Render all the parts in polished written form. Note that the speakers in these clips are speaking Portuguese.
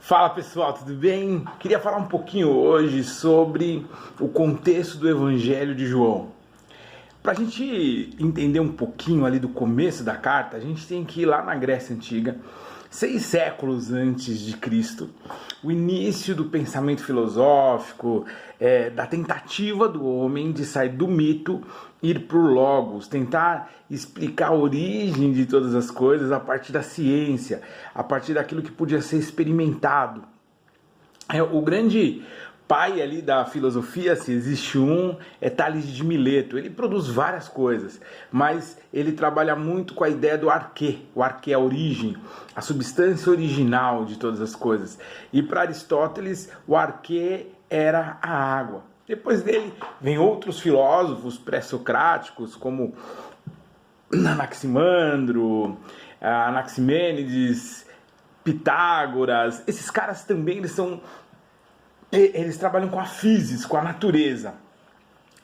Fala pessoal, tudo bem? Queria falar um pouquinho hoje sobre o contexto do Evangelho de João. Para a gente entender um pouquinho ali do começo da carta, a gente tem que ir lá na Grécia Antiga, 6 séculos antes de Cristo, o início do pensamento filosófico, da tentativa do homem de sair do mito, ir para o logos, tentar explicar a origem de todas as coisas a partir da ciência, a partir daquilo que podia ser experimentado. O grande pai ali da filosofia, se existe um, é Tales de Mileto. Ele produz várias coisas, mas ele trabalha muito com a ideia do arquê. O arquê é a origem, a substância original de todas as coisas. E para Aristóteles, o arquê era a água. Depois dele, vem outros filósofos pré-socráticos, como Anaximandro, Anaximênides, Pitágoras. Esses caras também eles trabalham com a physis, com a natureza.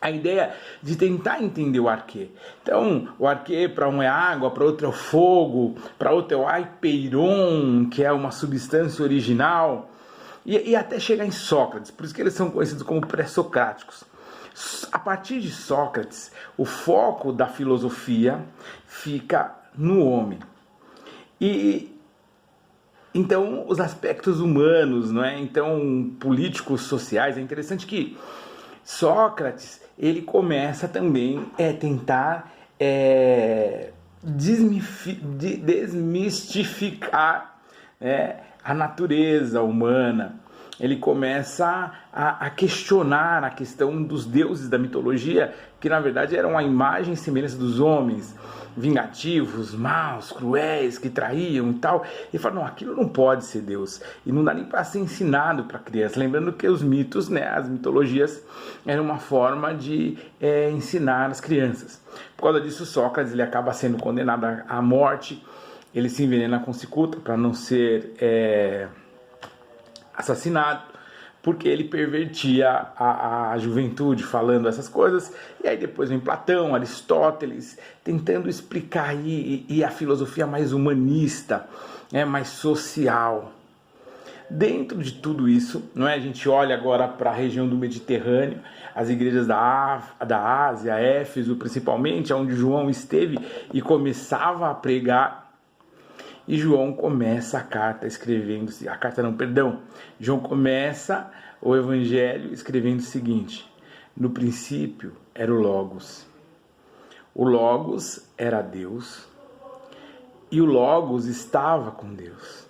A ideia de tentar entender o arquê. Então, o arquê para um é água, para outro é o fogo, para outro é o aipeiron, que é uma substância original, e até chegar em Sócrates. Por isso que eles são conhecidos como pré-socráticos. A partir de Sócrates, o foco da filosofia fica no homem. Então, os aspectos humanos, não é? Então, políticos, sociais, é interessante que Sócrates, ele começa também a tentar desmistificar a natureza humana. Ele começa a questionar a questão dos deuses da mitologia, que na verdade eram a imagem e semelhança dos homens, vingativos, maus, cruéis, que traíam e tal. Ele fala, não, aquilo não pode ser Deus, e não dá nem para ser ensinado para criança. Lembrando que os mitos, as mitologias, eram uma forma de ensinar as crianças. Por causa disso, Sócrates ele acaba sendo condenado à morte, ele se envenena com cicuta para não ser assassinado, porque ele pervertia a juventude falando essas coisas. E aí depois vem Platão, Aristóteles, tentando explicar e a filosofia mais humanista, mais social. Dentro de tudo isso, não é? A gente olha agora para a região do Mediterrâneo, as igrejas da Ásia, Éfeso principalmente, onde João esteve e começava a pregar. E João começa a carta escrevendo, João começa o Evangelho escrevendo o seguinte: no princípio era o Logos era Deus, e o Logos estava com Deus.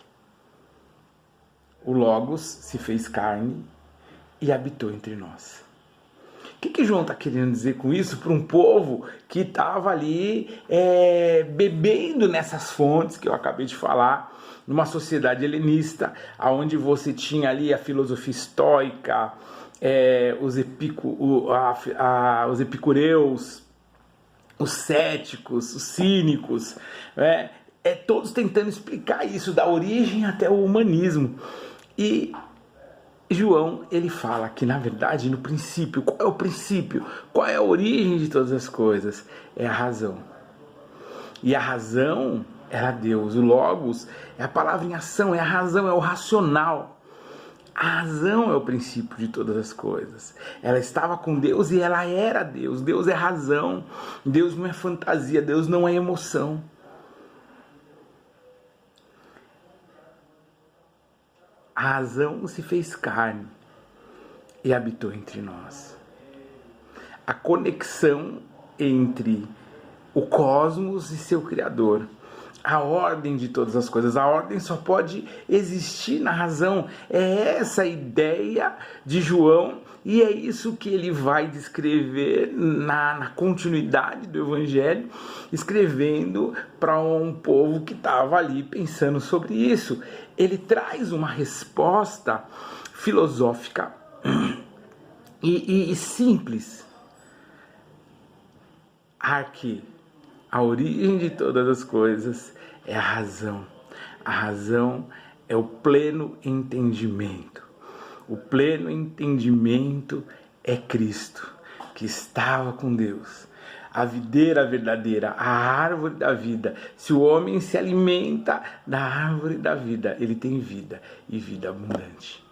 O Logos se fez carne e habitou entre nós. O que João está querendo dizer com isso para um povo que estava ali bebendo nessas fontes que eu acabei de falar, numa sociedade helenista, onde você tinha ali a filosofia estoica, os epicureus, os céticos, os cínicos, todos tentando explicar isso, da origem até o humanismo. E João, ele fala que, na verdade, no princípio, qual é o princípio? Qual é a origem de todas as coisas? É a razão. E a razão era Deus. O Logos é a palavra em ação, é a razão, é o racional. A razão é o princípio de todas as coisas. Ela estava com Deus e ela era Deus. Deus é razão. Deus não é fantasia, Deus não é emoção. A razão se fez carne e habitou entre nós. A conexão entre o cosmos e seu Criador, a ordem de todas as coisas. A ordem só pode existir na razão. É essa a ideia de João, e é isso que ele vai descrever na continuidade do Evangelho, escrevendo para um povo que estava ali pensando sobre isso. Ele traz uma resposta filosófica e simples. Arque, a origem de todas as coisas é a razão. A razão é o pleno entendimento. O pleno entendimento é Cristo, que estava com Deus. a videira verdadeira, a árvore da vida. Se o homem se alimenta da árvore da vida, ele tem vida e vida abundante.